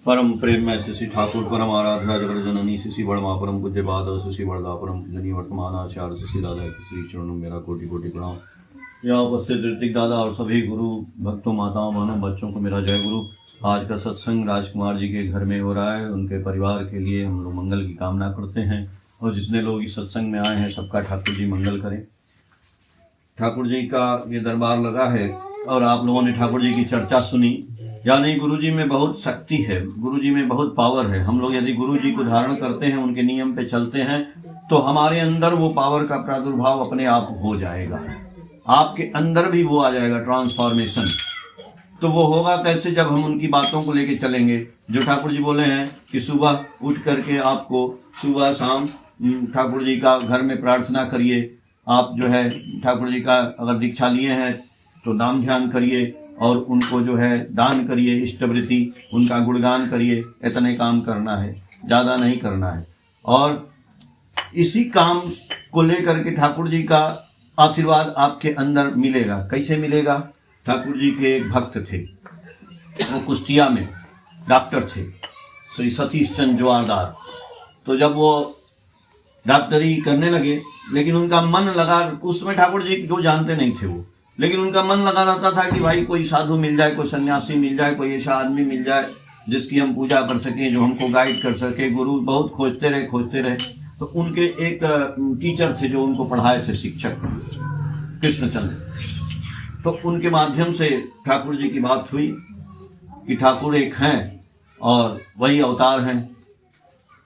परम प्रेम में श्री ठाकुर परम आराध्या जगत जननी श्री बड़मा परम पूज्य पाद श्री बड़दा परम पूजनीय वर्तमान आचार्य श्री दादा के श्री चरणों में मेरा कोटि कोटि प्रणाम। यहाँ उपस्थित ऋतिक दादा और सभी गुरु भक्तों माताओं बहनों बच्चों को मेरा जय गुरु। आज का सत्संग राजकुमार जी के घर में हो रहा है। उनके परिवार के लिए हम लोग मंगल की कामना करते हैं और जितने लोग इस सत्संग में आए हैं सबका ठाकुर जी मंगल करें। ठाकुर जी का ये दरबार लगा है और आप लोगों ने ठाकुर जी की चर्चा सुनी। यानी गुरु जी में बहुत शक्ति है, गुरु जी में बहुत पावर है। हम लोग यदि गुरु जी को धारण करते हैं, उनके नियम पे चलते हैं तो हमारे अंदर वो पावर का प्रादुर्भाव अपने आप हो जाएगा। आपके अंदर भी वो आ जाएगा ट्रांसफॉर्मेशन। तो वो होगा कैसे? जब हम उनकी बातों को लेके चलेंगे। जो ठाकुर जी बोले हैं कि सुबह उठ करके आपको सुबह शाम ठाकुर जी का घर में प्रार्थना करिए। आप जो है ठाकुर जी का अगर दीक्षा लिए हैं तो नाम ध्यान करिए और उनको जो है दान करिए, इष्टवृत्ति उनका गुणगान करिए। इतने काम करना है, ज़्यादा नहीं करना है। और इसी काम को लेकर के ठाकुर जी का आशीर्वाद आपके अंदर मिलेगा। कैसे मिलेगा? ठाकुर जी के एक भक्त थे, वो कुष्टिया में डॉक्टर थे, श्री सतीश चंद्र जवारदार। तो जब वो डॉक्टरी करने लगे, लेकिन उनका मन लगा, उस समय ठाकुर जी जो जानते नहीं थे वो, लेकिन उनका मन लगा रहता था कि भाई कोई साधु मिल जाए, कोई सन्यासी मिल जाए, कोई ऐसा आदमी मिल जाए जिसकी हम पूजा कर सकें, जो हमको गाइड कर सके। गुरु बहुत खोजते रहे। तो उनके एक टीचर थे जो उनको पढ़ाए थे, शिक्षक कृष्णचंद्र। तो उनके माध्यम से ठाकुर जी की बात हुई कि ठाकुर एक हैं और वही अवतार हैं।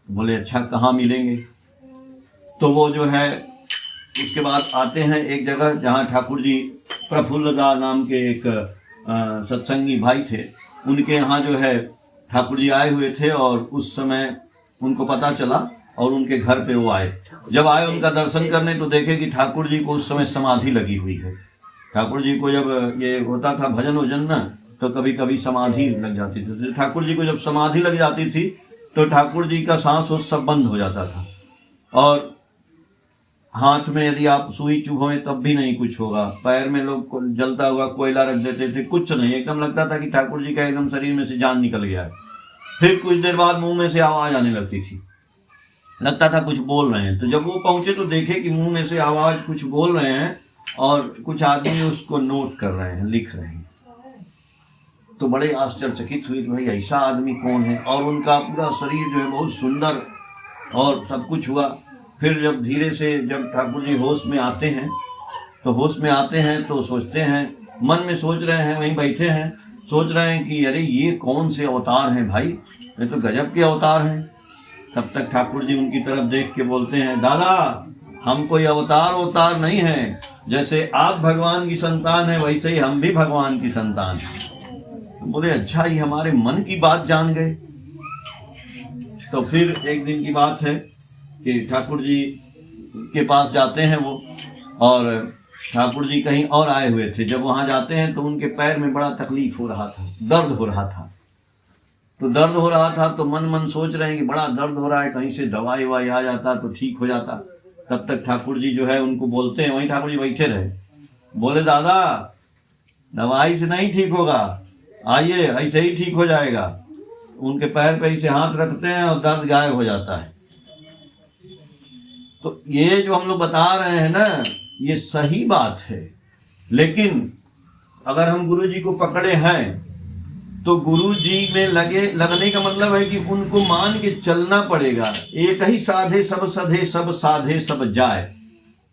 बोले अच्छा, कहाँ मिलेंगे? तो वो जो है उसके बाद आते हैं एक जगह जहाँ ठाकुर जी प्रफुल्लदा नाम के एक सत्संगी भाई थे, उनके यहाँ जो है ठाकुर जी आए हुए थे। और उस समय उनको पता चला और उनके घर पे वो आए। जब आए उनका दर्शन करने तो देखे कि ठाकुर जी को उस समय समाधि लगी हुई है। ठाकुर जी को जब ये होता था भजन वजन ना, तो कभी कभी समाधि लग जाती थी। तो ठाकुर जी को जब समाधि लग जाती थी तो ठाकुर जी का सांस उस सब बंद हो जाता था। और हाथ में यदि आप सुई चुभोएं तब भी नहीं कुछ होगा। पैर में लोग जलता हुआ कोयला रख देते थे, कुछ नहीं। एकदम लगता था कि ठाकुर जी का एकदम शरीर में से जान निकल गया है। फिर कुछ देर बाद मुंह में से आवाज आने लगती थी, लगता था कुछ बोल रहे हैं। तो जब वो पहुंचे तो देखे कि मुंह में से आवाज कुछ बोल रहे हैं और कुछ आदमी उसको नोट कर रहे हैं, लिख रहे हैं। तो बड़े आश्चर्यचकित हुए कि भाई ऐसा आदमी कौन है। और उनका पूरा शरीर जो है बहुत सुंदर और सब कुछ हुआ। फिर जब धीरे से जब ठाकुर जी होश में आते हैं तो सोचते हैं, मन में सोच रहे हैं, वहीं बैठे हैं, सोच रहे हैं कि अरे ये कौन से अवतार हैं भाई, ये तो गजब के अवतार हैं। तब तक ठाकुर जी उनकी तरफ देख के बोलते हैं, दादा हम कोई अवतार नहीं हैं। जैसे आप भगवान की संतान है वैसे ही हम भी भगवान की संतान हैं। बोले अच्छा, ये हमारे मन की बात जान गए। तो फिर एक दिन की बात है कि ठाकुर जी के पास जाते हैं वो, और ठाकुर जी कहीं और आए हुए थे। जब वहाँ जाते हैं तो उनके पैर में बड़ा तकलीफ हो रहा था, दर्द हो रहा था। तो दर्द हो रहा था तो मन सोच रहे हैं कि बड़ा दर्द हो रहा है, कहीं से दवाई ववाई आ जाता तो ठीक हो जाता। तब तक ठाकुर जी जो है उनको बोलते हैं, वहीं ठाकुर जी बैठे रहे। बोले दादा दवाई से नहीं ठीक होगा, आइए ऐसे ही ठीक हो जाएगा। उनके पैर पे ऐसे हाथ रखते हैं और दर्द गायब हो जाता है। तो ये जो हम लोग बता रहे हैं ना, ये सही बात है। लेकिन अगर हम गुरु जी को पकड़े हैं तो गुरु जी में लगने का मतलब है कि उनको मान के चलना पड़ेगा। एक ही साधे सब सधे, सब साधे सब जाए।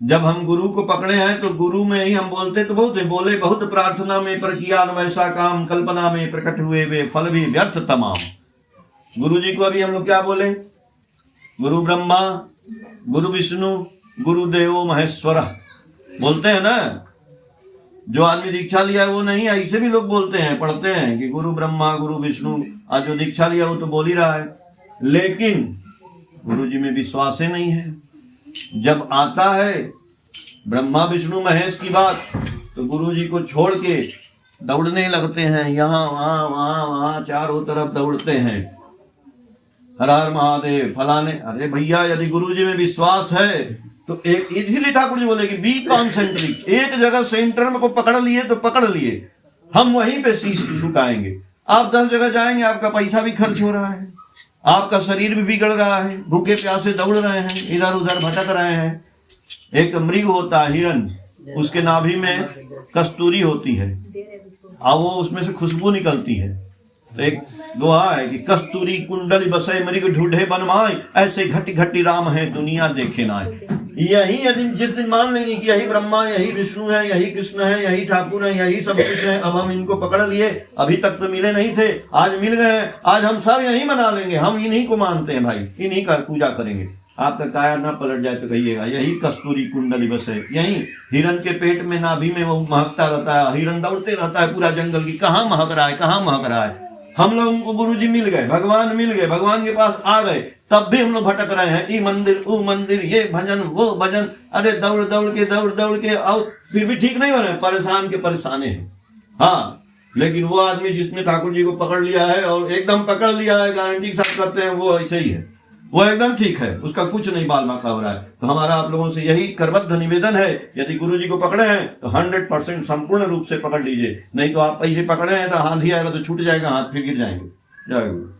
जब हम गुरु को पकड़े हैं तो गुरु में ही हम बोलते तो बहुत है, बोले बहुत प्रार्थना में पर किया वैसा काम, कल्पना में प्रकट हुए वे फल भी व्यर्थ तमाम। गुरु जी को अभी हम लोग क्या बोले? गुरु ब्रह्मा, गुरु विष्णु, गुरुदेव महेश्वर बोलते हैं ना। जो आदमी दीक्षा लिया है वो नहीं, ऐसे भी लोग बोलते हैं, पढ़ते हैं कि गुरु ब्रह्मा गुरु विष्णु। आज जो दीक्षा लिया वो तो बोल ही रहा है, लेकिन गुरु जी में विश्वास ही नहीं है। जब आता है ब्रह्मा विष्णु महेश की बात तो गुरु जी को छोड़ के दौड़ने लगते हैं, यहाँ वहाँ चारों तरफ दौड़ते हैं। हर हर महादेव फलाने। अरे भैया यदि गुरु जी में विश्वास है तो एक, इसीलिए ठाकुर जी बोले कि बी कॉन्सेंट्रिक, एक जगह सेंटर में को पकड़ लिए तो पकड़ लिए। हम वहीं पे शीश झुकाएंगे। आप 10 जगह जाएंगे, आपका पैसा भी खर्च हो रहा है, आपका शरीर भी बिगड़ रहा है, भूखे प्यासे दौड़ रहे हैं, इधर उधर भटक रहे हैं। एक मृग होता है हिरन, उसके नाभि में कस्तूरी होती है और वो उसमें से खुशबू निकलती है। तो एक दोहा है कि कस्तूरी कुंडली बसे मृग ढूंढे बनमाए, ऐसे घटी घटी राम है दुनिया देखे नाय। यही यदि जिस दिन मान लेंगे कि यही ब्रह्मा, यही विष्णु है, यही कृष्ण है, यही ठाकुर है, यही सब कुछ है, अब हम इनको पकड़ लिए, अभी तक तो मिले नहीं थे, आज मिल गए, आज हम सब यही मना लेंगे, हम इन्हीं को मानते हैं भाई, इन्हीं का पूजा करेंगे। आपका काया ना पलट जाए तो कहिएगा यही कस्तूरी कुंडली बस है, यही हिरन के पेट में नाभि में वो महकता रहता है, हिरन दौड़ते रहता है पूरा जंगल की, कहाँ महक रहा है, कहाँ महक रहा है। हम लोग उनको गुरुजी मिल गए, भगवान मिल गए, भगवान के पास आ गए, तब भी हम लोग भटक रहे हैं, ये मंदिर वो मंदिर, ये भजन वो भजन, अरे दौड़ दौड़ के और फिर भी ठीक नहीं हो रहे, परेशान के परेशाने हैं। हाँ, लेकिन वो आदमी जिसने ठाकुर जी को पकड़ लिया है और एकदम पकड़ लिया है, गारंटी के साथ करते हैं, वो ऐसे ही है, वो एकदम ठीक है, उसका कुछ नहीं बाल बांका हो रहा है। तो हमारा आप लोगों से यही करबद्ध निवेदन है, यदि गुरु जी को पकड़े हैं तो 100% संपूर्ण रूप से पकड़ लीजिए, नहीं तो आप ऐसे पकड़े हैं तो हाथ ही आएगा तो छूट जाएगा हाथ, फिर गिर जाएंगे। जय गुरु।